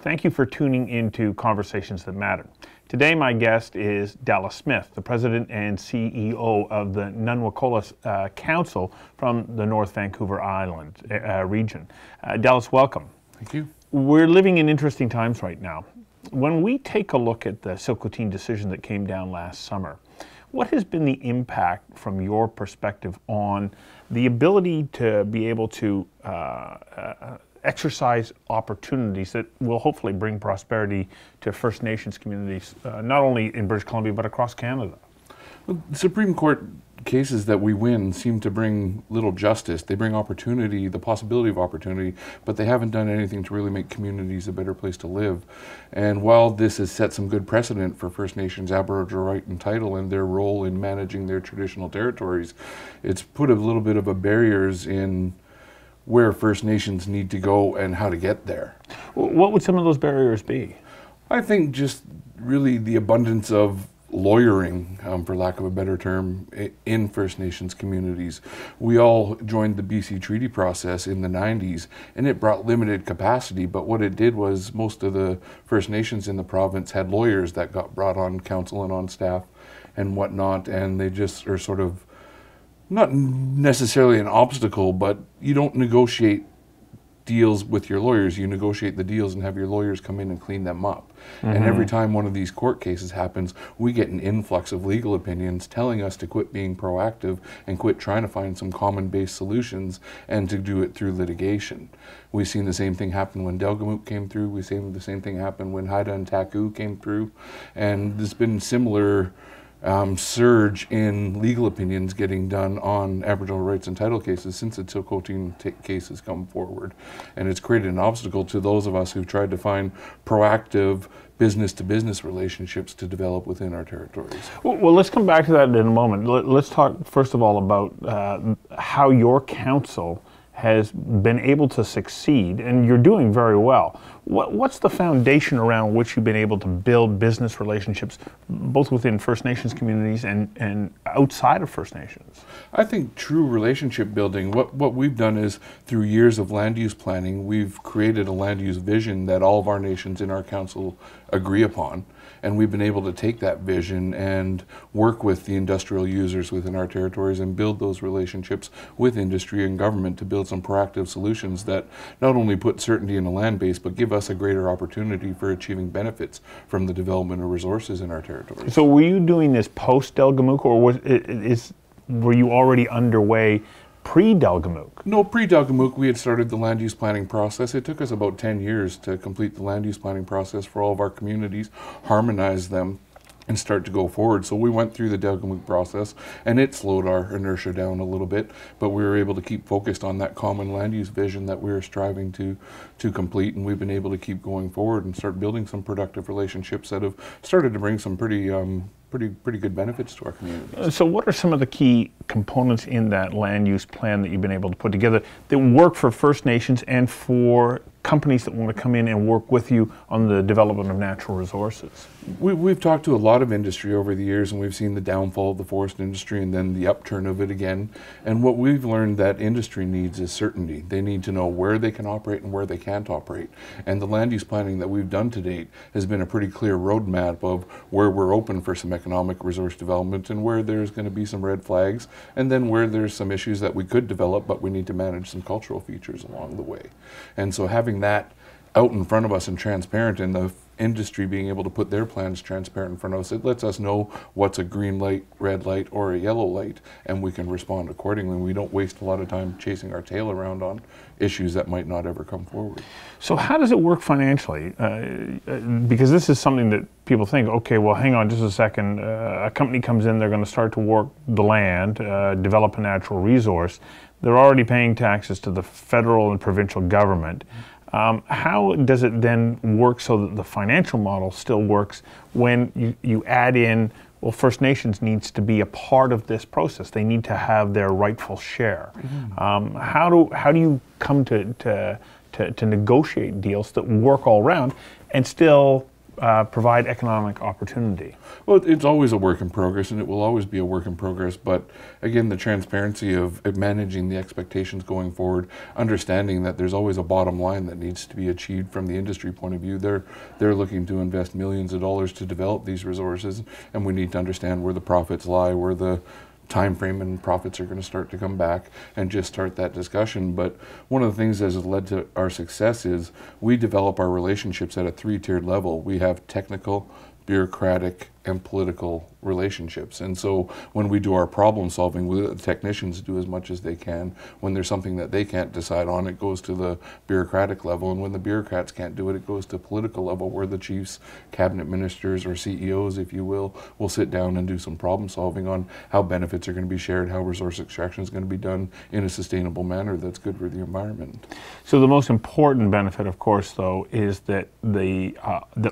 Thank you for tuning into Conversations That Matter. Today my guest is Dallas Smith, the President and CEO of the Nanwakolas Council from the North Vancouver Island region. Dallas, welcome. Thank you. We're living in interesting times right now. When we take a look at the Tsilhqot'in decision that came down last summer, what has been the impact from your perspective on the ability to be able to exercise opportunities that will hopefully bring prosperity to First Nations communities, not only in British Columbia, but across Canada? Well, the Supreme Court cases that we win seem to bring little justice. They bring opportunity, the possibility of opportunity, but they haven't done anything to really make communities a better place to live. And while this has set some good precedent for First Nations Aboriginal right and title and their role in managing their traditional territories, it's put a little bit of a barriers in where First Nations need to go and how to get there. What would some of those barriers be? I think just really the abundance of lawyering, for lack of a better term, in First Nations communities. We all joined the BC Treaty process in the 90s, and it brought limited capacity, but what it did was most of the First Nations in the province had lawyers that got brought on council and on staff and whatnot, and they just are sort of not necessarily an obstacle, but you don't negotiate deals with your lawyers. You negotiate the deals and have your lawyers come in and clean them up. Mm-hmm. And every time one of these court cases happens, we get an influx of legal opinions telling us to quit being proactive and quit trying to find some common-based solutions and to do it through litigation. We've seen the same thing happen when Delgamuukw came through. We've seen the same thing happen when Haida and Taku came through. And there's been similar surge in legal opinions getting done on Aboriginal rights and title cases since the Tsilhqot'in case has come forward. And it's created an obstacle to those of us who've tried to find proactive business-to-business relationships to develop within our territories. Well, let's come back to that in a moment. Let's talk first of all about how your council has been able to succeed, and you're doing very well. What's the foundation around which you've been able to build business relationships, both within First Nations communities and outside of First Nations? I think true relationship building, what we've done is through years of land use planning, we've created a land use vision that all of our nations in our council agree upon. And we've been able to take that vision and work with the industrial users within our territories and build those relationships with industry and government to build some proactive solutions that not only put certainty in the land base, but give us a greater opportunity for achieving benefits from the development of resources in our territories. So were you doing this post-Delgamuukw, or were you already underway pre-Delgamuukw? No, pre-Delgamuukw we had started the land use planning process. It took us about 10 years to complete the land use planning process for all of our communities, harmonize them, and start to go forward. So we went through the Delgamuukw process, and it slowed our inertia down a little bit, but we were able to keep focused on that common land use vision that we were striving to complete, and we've been able to keep going forward and start building some productive relationships that have started to bring some pretty good benefits to our communities. So what are some of the key components in that land use plan that you've been able to put together that work for First Nations and for companies that want to come in and work with you on the development of natural resources? We've talked to a lot of industry over the years, and we've seen the downfall of the forest industry and then the upturn of it again. And what we've learned that industry needs is certainty. They need to know where they can operate and where they can't operate. And the land use planning that we've done to date has been a pretty clear roadmap of where we're open for some economic resource development and where there's going to be some red flags, and then where there's some issues that we could develop, but we need to manage some cultural features along the way. And so having that out in front of us and transparent, and the industry being able to put their plans transparent in front of us, it lets us know what's a green light, red light, or a yellow light, and we can respond accordingly. We don't waste a lot of time chasing our tail around on issues that might not ever come forward. So how does it work financially? Because this is something that people think, okay, well, hang on just a second. A company comes in, they're going to start to work the land, develop a natural resource. They're already paying taxes to the federal and provincial government. How does it then work so that the financial model still works when you add in, well, First Nations needs to be a part of this process. They need to have their rightful share. Mm-hmm. How do you come to negotiate deals that work all around and still provide economic opportunity? Well, it's always a work in progress, and it will always be a work in progress. But again, the transparency of managing the expectations going forward, understanding that there's always a bottom line that needs to be achieved from the industry point of view. They're looking to invest millions of dollars to develop these resources, and we need to understand where the profits lie, where the time frame and profits are going to start to come back, and just start that discussion. But one of the things that has led to our success is we develop our relationships at a three-tiered level. We have technical, bureaucratic, and political relationships. And so when we do our problem solving, the technicians do as much as they can. When there's something that they can't decide on, it goes to the bureaucratic level. And when the bureaucrats can't do it, it goes to political level, where the chiefs, cabinet ministers, or CEOs, if you will sit down and do some problem solving on how benefits are going to be shared, how resource extraction is going to be done in a sustainable manner that's good for the environment. So the most important benefit, of course, though, is that the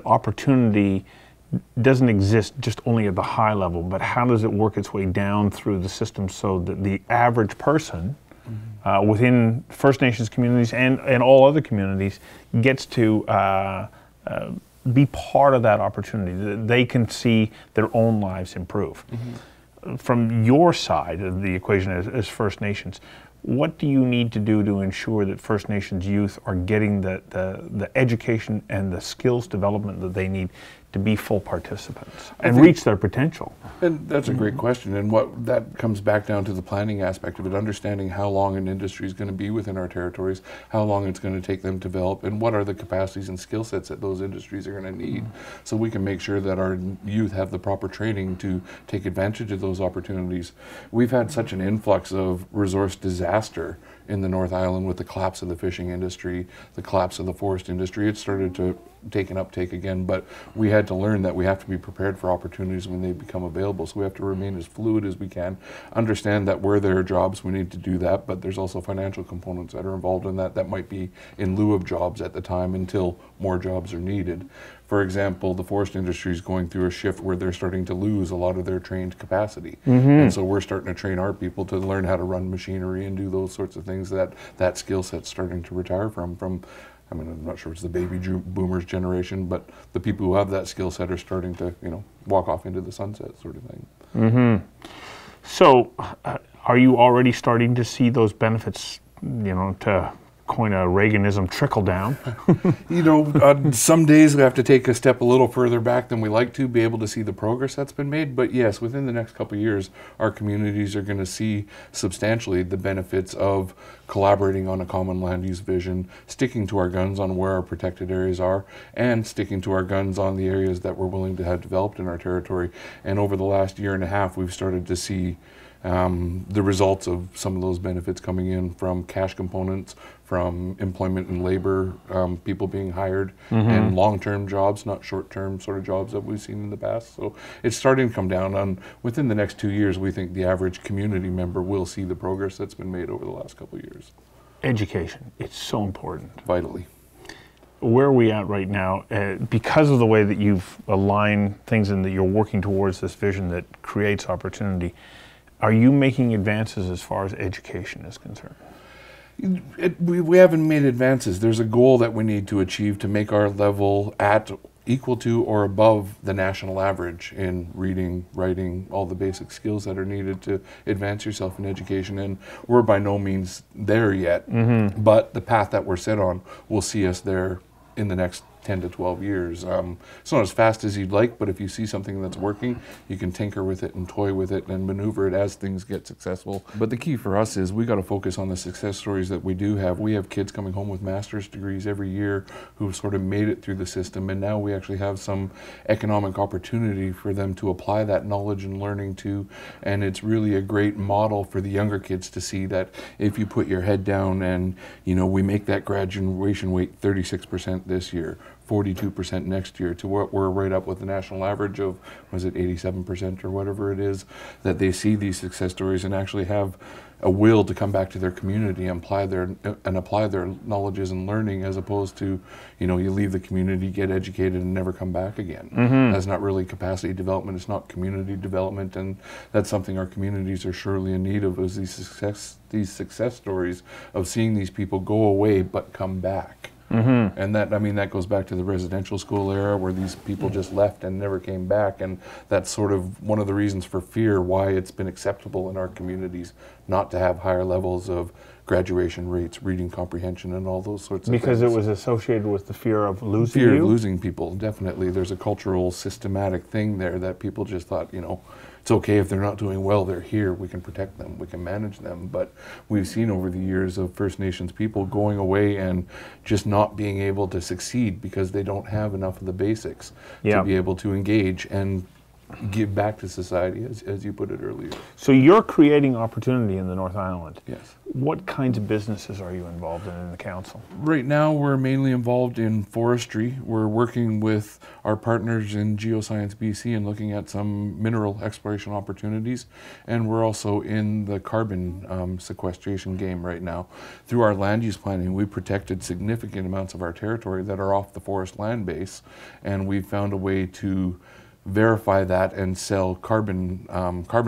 opportunity doesn't exist just only at the high level, but how does it work its way down through the system so that the average person within First Nations communities and all other communities gets to be part of that opportunity, that they can see their own lives improve. From your side of the equation as First Nations, what do you need to do to ensure that First Nations youth are getting the education and the skills development that they need to be full participants and reach their potential? And that's a great question. And what that comes back down to the planning aspect of it, understanding how long an industry is going to be within our territories, how long it's going to take them to develop, and what are the capacities and skill sets that those industries are going to need, so we can make sure that our youth have the proper training to take advantage of those opportunities. We've had such an influx of resource disaster in the North Island with the collapse of the fishing industry, the collapse of the forest industry. It started to take an uptake again, but we had to learn that we have to be prepared for opportunities when they become available. So we have to remain as fluid as we can, understand that where there are jobs, we need to do that, but there's also financial components that are involved in that might be in lieu of jobs at the time until more jobs are needed. For example, the forest industry is going through a shift where they're starting to lose a lot of their trained capacity. And so we're starting to train our people to learn how to run machinery and do those sorts of things that skill set's starting to retire from, I mean, I'm not sure it's the baby boomers generation, but the people who have that skill set are starting to, walk off into the sunset sort of thing. So are you already starting to see those benefits, to coin a Reaganism, trickle down? Some days we have to take a step a little further back than we like to be able to see the progress that's been made. But yes, within the next couple of years, our communities are going to see substantially the benefits of collaborating on a common land use vision, sticking to our guns on where our protected areas are, and sticking to our guns on the areas that we're willing to have developed in our territory. And over the last year and a half, we've started to see the results of some of those benefits coming in from cash components, from employment and labor, people being hired, and long-term jobs, not short-term sort of jobs that we've seen in the past. So it's starting to come down. Within the next 2 years, we think the average community member will see the progress that's been made over the last couple of years. Education, it's so important. Vitally. Where are we at right now? Because of the way that you've aligned things and that you're working towards this vision that creates opportunity, are you making advances as far as education is concerned? We haven't made advances. There's a goal that we need to achieve to make our level at equal to or above the national average in reading, writing, all the basic skills that are needed to advance yourself in education. And we're by no means there yet, but the path that we're set on will see us there in the next 10 to 12 years. It's not as fast as you'd like, but if you see something that's working, you can tinker with it and toy with it and maneuver it as things get successful. But the key for us is we got to focus on the success stories that we do have. We have kids coming home with master's degrees every year who've sort of made it through the system, and now we actually have some economic opportunity for them to apply that knowledge and learning to, and it's really a great model for the younger kids to see that if you put your head down and, we make that graduation rate 36% this year, 42% next year, to what we're right up with the national average of, was it 87% or whatever it is, that they see these success stories and actually have a will to come back to their community and apply their knowledges and learning, as opposed to, you leave the community, get educated, and never come back again. That's not really capacity development. It's not community development, and that's something our communities are surely in need of, is these success stories of seeing these people go away but come back. And that, I mean, that goes back to the residential school era where these people just left and never came back. And that's sort of one of the reasons for fear why it's been acceptable in our communities not to have higher levels of graduation rates, reading comprehension, and all those sorts of things. Because it was associated with the fear of losing Fear you? of losing people, definitely. There's a cultural, systematic thing there that people just thought, you know, it's okay if they're not doing well, they're here, we can protect them, we can manage them. But we've seen over the years of First Nations people going away and just not being able to succeed because they don't have enough of the basics to be able to engage and give back to society, as you put it earlier. So you're creating opportunity in the North Island. Yes. What kinds of businesses are you involved in the council? Right now we're mainly involved in forestry. We're working with our partners in Geoscience BC and looking at some mineral exploration opportunities. And we're also in the carbon sequestration game right now. Through our land use planning, we protected significant amounts of our territory that are off the forest land base. And we've found a way to verify that and sell carbon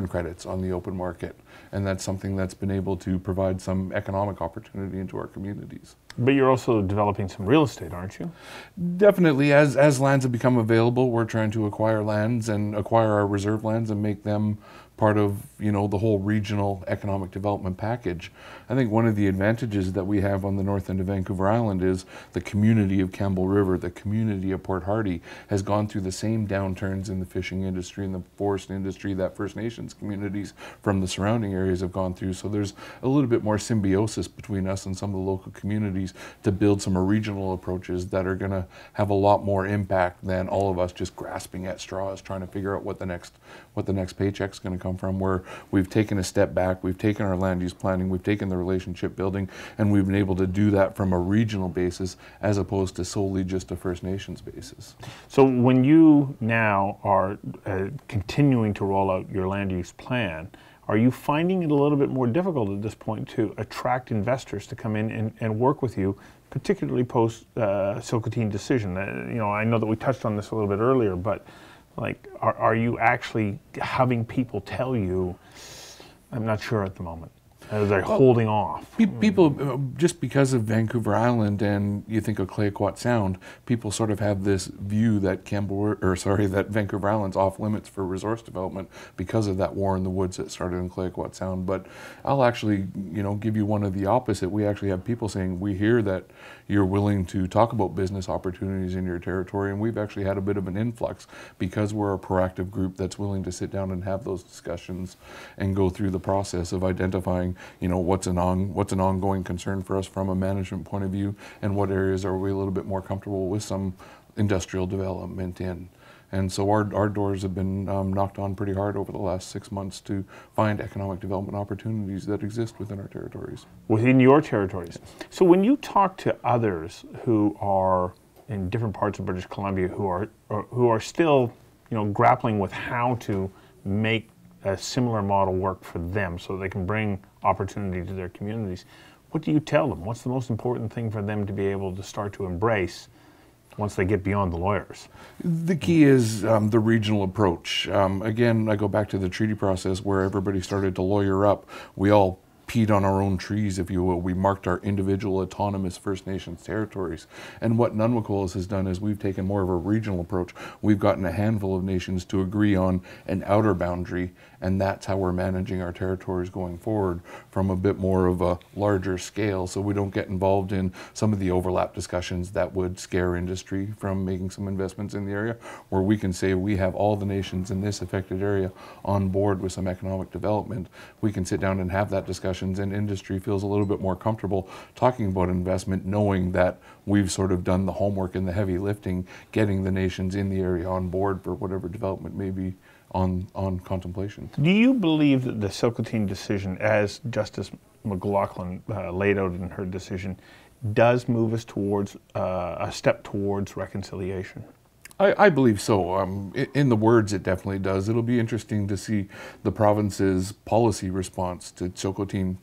credits on the open market. And that's something that's been able to provide some economic opportunity into our communities. But you're also developing some real estate, aren't you? Definitely. As lands have become available, we're trying to acquire lands and acquire our reserve lands and make them part of, you know, the whole regional economic development package. I think one of the advantages that we have on the north end of Vancouver Island is the community of Campbell River, the community of Port Hardy has gone through the same downturns in the fishing industry and the forest industry that First Nations communities from the surrounding areas have gone through. So there's a little bit more symbiosis between us and some of the local communities to build some regional approaches that are going to have a lot more impact than all of us just grasping at straws trying to figure out what the next paycheck's going to come from, where we've taken a step back, we've taken our land use planning, we've taken the relationship building, and we've been able to do that from a regional basis as opposed to solely just a First Nations basis. So when you now are continuing to roll out your land use plan, are you finding it a little bit more difficult at this point to attract investors to come in and work with you, particularly post Tsilhqot'in decision? You know, I know that we touched on this a little bit earlier, but like, are you actually having people tell you, I'm not sure at the moment? They're holding off. People, just because of Vancouver Island and you think of Tsilhqot'in Sound, people sort of have this view that that Vancouver Island's off limits for resource development because of that war in the woods that started in Tsilhqot'in Sound. But I'll actually, you know, give you one of the opposite. We actually have people saying, we hear that you're willing to talk about business opportunities in your territory, and we've actually had a bit of an influx because we're a proactive group that's willing to sit down and have those discussions and go through the process of identifying, you know, what's an ongoing concern for us from a management point of view, and what areas are we a little bit more comfortable with some industrial development in. And so our doors have been knocked on pretty hard over the last 6 months to find economic development opportunities that exist within our territories. Within your territories. Yes. So when you talk to others who are in different parts of British Columbia who are still, you know, grappling with how to make a similar model work for them so they can bring opportunity to their communities, what do you tell them? What's the most important thing for them to be able to start to embrace once they get beyond the lawyers? The key is the regional approach. Again, I go back to the treaty process where everybody started to lawyer up. We all peed on our own trees, if you will. We marked our individual autonomous First Nations territories. And what Nanwakolas has done is we've taken more of a regional approach. We've gotten a handful of nations to agree on an outer boundary, and that's how we're managing our territories going forward from a bit more of a larger scale, so we don't get involved in some of the overlap discussions that would scare industry from making some investments in the area, where we can say we have all the nations in this affected area on board with some economic development. We can sit down and have that discussion, and industry feels a little bit more comfortable talking about investment, knowing that we've sort of done the homework and the heavy lifting, getting the nations in the area on board for whatever development may be on contemplation. Do you believe that the Tsilhqot'in decision, as Justice McLaughlin laid out in her decision, does move us towards a step towards reconciliation? I believe so. In the words, it definitely does. It'll be interesting to see the province's policy response to Tsilhqot'in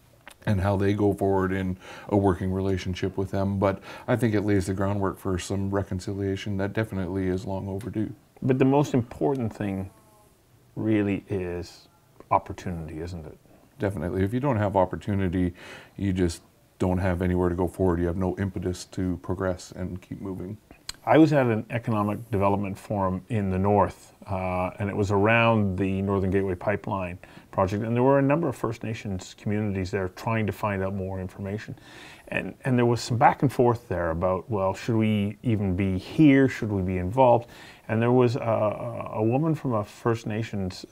and how they go forward in a working relationship with them. But I think it lays the groundwork for some reconciliation that definitely is long overdue. But the most important thing really is opportunity, isn't it? Definitely. If you don't have opportunity, you just don't have anywhere to go forward. You have no impetus to progress and keep moving. I was at an economic development forum in the north, and it was around the Northern Gateway Pipeline project, and there were a number of First Nations communities there trying to find out more information. And there was some back and forth there about, well, should we even be here? Should we be involved? And there was a woman from a First Nations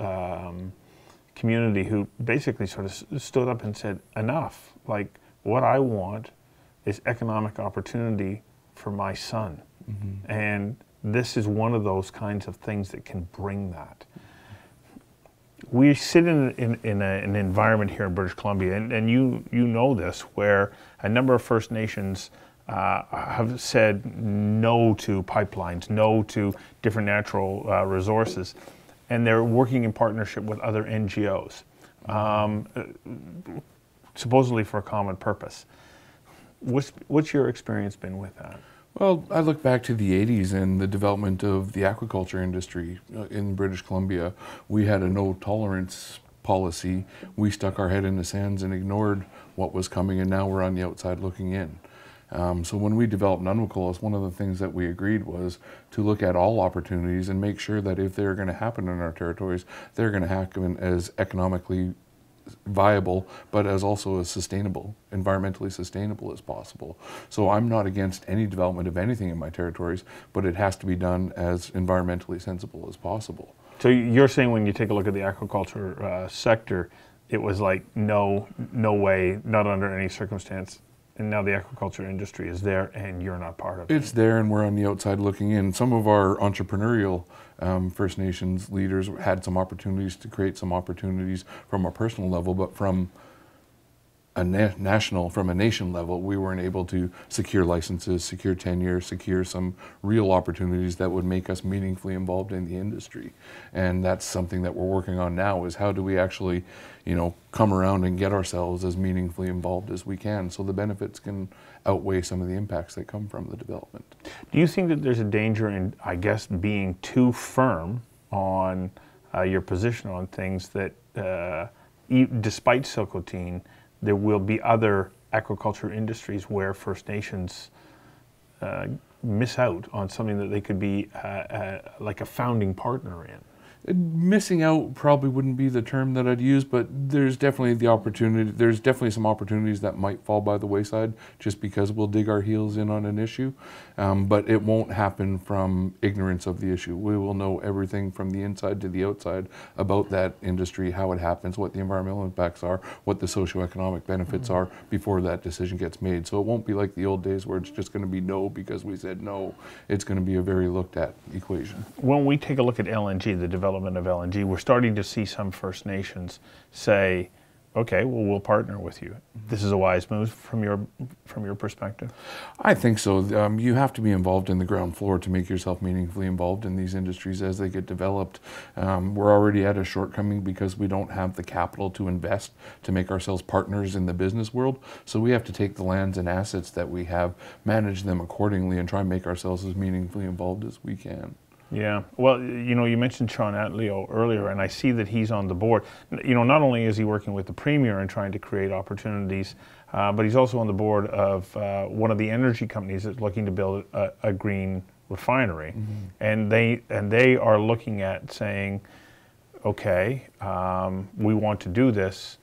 community who basically sort of stood up and said, enough. Like, what I want is economic opportunity for my son. Mm-hmm. And this is one of those kinds of things that can bring that. We sit in an environment here in British Columbia, and you know this, where a number of First Nations have said no to pipelines, no to different natural resources, and they're working in partnership with other NGOs, supposedly for a common purpose. What's your experience been with that? Well, I look back to the 80s and the development of the aquaculture industry in British Columbia. We had a no tolerance policy. We stuck our head in the sands and ignored what was coming, and now we're on the outside looking in. So when we developed Nanwakolas, one of the things that we agreed was to look at all opportunities and make sure that if they're going to happen in our territories, they're going to happen as economically viable, but as also as sustainable, environmentally sustainable as possible. So I'm not against any development of anything in my territories, but it has to be done as environmentally sensible as possible. So you're saying when you take a look at the aquaculture sector, it was like, no way, not under any circumstance. And now the aquaculture industry is there and you're not part of it. It's there and we're on the outside looking in. Some of our entrepreneurial First Nations leaders had some opportunities to create some opportunities from a personal level, but from a nation level, we weren't able to secure licenses, secure tenure, secure some real opportunities that would make us meaningfully involved in the industry. And that's something that we're working on now, is how do we actually, come around and get ourselves as meaningfully involved as we can, so the benefits can outweigh some of the impacts that come from the development. Do you think that there's a danger in, I guess, being too firm on your position on things that, despite Tsilhqot'in, there will be other aquaculture industries where First Nations miss out on something that they could be like a founding partner in? Missing out probably wouldn't be the term that I'd use, but there's definitely the opportunity. There's definitely some opportunities that might fall by the wayside just because we'll dig our heels in on an issue, but it won't happen from ignorance of the issue. We will know everything from the inside to the outside about that industry, how it happens, what the environmental impacts are, what the socioeconomic benefits are before that decision gets made. So it won't be like the old days where it's just going to be no because we said no. It's going to be a very looked at equation. When we take a look at LNG, the development of LNG, we're starting to see some First Nations say, okay, well, we'll partner with you. This is a wise move from your perspective? I think so. You have to be involved in the ground floor to make yourself meaningfully involved in these industries as they get developed. We're already at a shortcoming because we don't have the capital to invest to make ourselves partners in the business world. So we have to take the lands and assets that we have, manage them accordingly, and try and make ourselves as meaningfully involved as we can. Yeah, well, you mentioned Shawn Atleo earlier, and I see that he's on the board. Not only is he working with the Premier and trying to create opportunities, but he's also on the board of one of the energy companies that's looking to build a green refinery. Mm-hmm. And they are looking at saying, okay, we want to do this.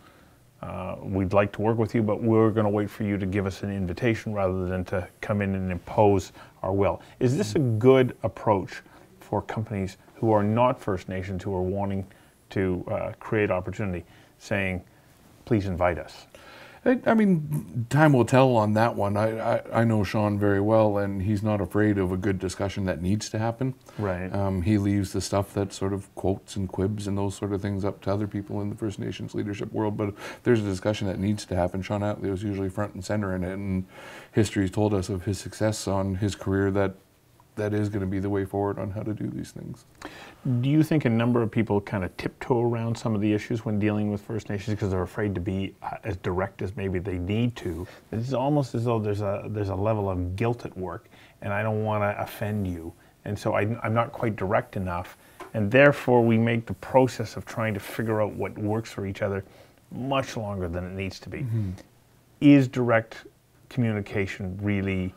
We'd like to work with you, but we're going to wait for you to give us an invitation rather than to come in and impose our will. Is this a good approach for companies who are not First Nations, who are wanting to create opportunity, saying, please invite us? I mean, time will tell on that one. I know Shawn very well, and he's not afraid of a good discussion that needs to happen. Right. He leaves the stuff that sort of quotes and quibs and those sort of things up to other people in the First Nations leadership world. But if there's a discussion that needs to happen, Shawn Atleo is usually front and center in it, and history's told us of his success on his career that is going to be the way forward on how to do these things. Do you think a number of people kind of tiptoe around some of the issues when dealing with First Nations because they're afraid to be as direct as maybe they need to? It's almost as though there's a level of guilt at work, and I don't want to offend you, and so I'm not quite direct enough, and therefore we make the process of trying to figure out what works for each other much longer than it needs to be. Mm-hmm. Is direct communication really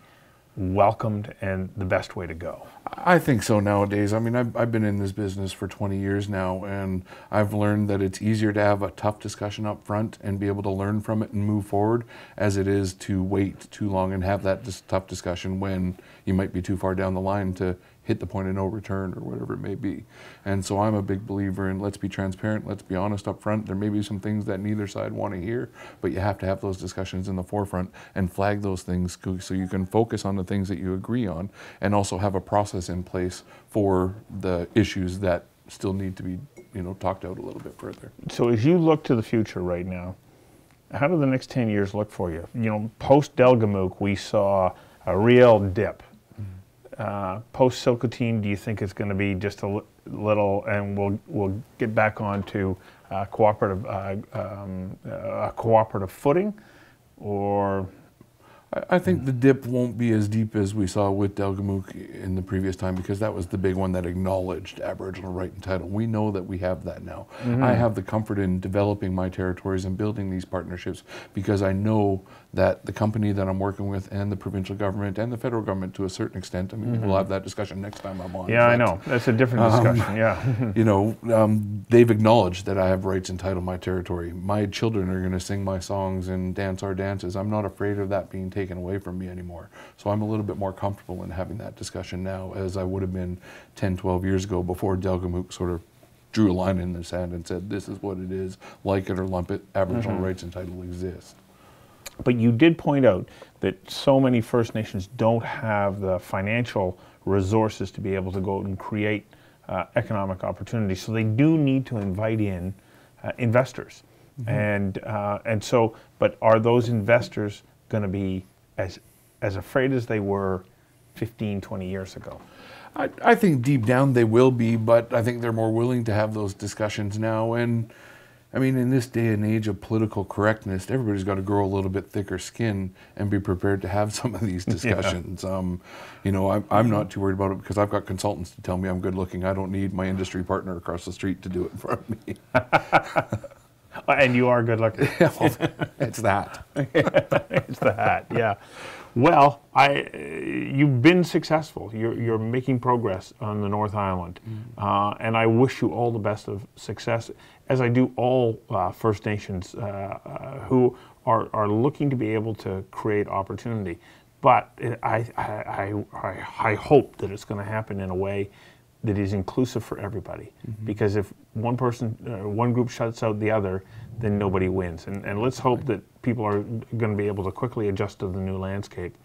welcomed and the best way to go? I think so nowadays. I mean, I've been in this business for 20 years now, and I've learned that it's easier to have a tough discussion up front and be able to learn from it and move forward as it is to wait too long and have that tough discussion when you might be too far down the line to hit the point of no return or whatever it may be. And so I'm a big believer in let's be transparent, let's be honest up front. There may be some things that neither side want to hear, but you have to have those discussions in the forefront and flag those things so you can focus on the things that you agree on and also have a process in place for the issues that still need to be, you know, talked out a little bit further. So as you look to the future right now, how do the next 10 years look for you? You know, post-Delgamuukw, we saw a real dip. Post Tsilhqot'in, do you think it's going to be just a little, and we'll get back onto cooperative footing, or? I think the dip won't be as deep as we saw with Delgamuukw in the previous time, because that was the big one that acknowledged Aboriginal right and title. We know that we have that now. I have the comfort in developing my territories and building these partnerships because I know that the company that I'm working with and the provincial government and the federal government to a certain extent, I mean, we'll have that discussion next time I'm on. Yeah, I know. That's a different discussion, yeah. You know, they've acknowledged that I have rights and title to my territory. My children are going to sing my songs and dance our dances. I'm not afraid of that being taken away from me anymore. So I'm a little bit more comfortable in having that discussion now as I would have been 10, 12 years ago before Delgamuukw sort of drew a line in the sand and said, this is what it is, like it or lump it, Aboriginal rights and title exist. But you did point out that so many First Nations don't have the financial resources to be able to go out and create economic opportunities. So they do need to invite in investors. And so, but are those investors going to be as afraid as they were 15, 20 years ago? I think deep down they will be, but I think they're more willing to have those discussions now. And I mean, in this day and age of political correctness, everybody's got to grow a little bit thicker skin and be prepared to have some of these discussions. You know, I'm not too worried about it because I've got consultants to tell me I'm good looking. I don't need my industry partner across the street to do it for me. And you are good looking. It's that. It's the hat, yeah. Well, you've been successful. You're making progress on the North Island, and I wish you all the best of success, as I do all First Nations who are looking to be able to create opportunity. But I hope that it's going to happen in a way that is inclusive for everybody. Because if one person, one group shuts out the other, then nobody wins. And let's hope that people are going to be able to quickly adjust to the new landscape,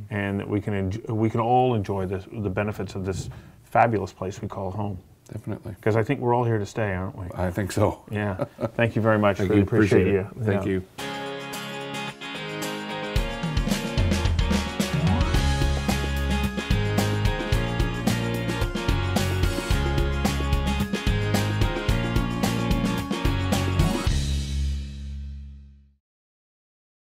and that we can all enjoy the benefits of this fabulous place we call home. Definitely. Because I think we're all here to stay, aren't we? I think so. Yeah. Thank you very much. Thank Really you. appreciate you. Thank you.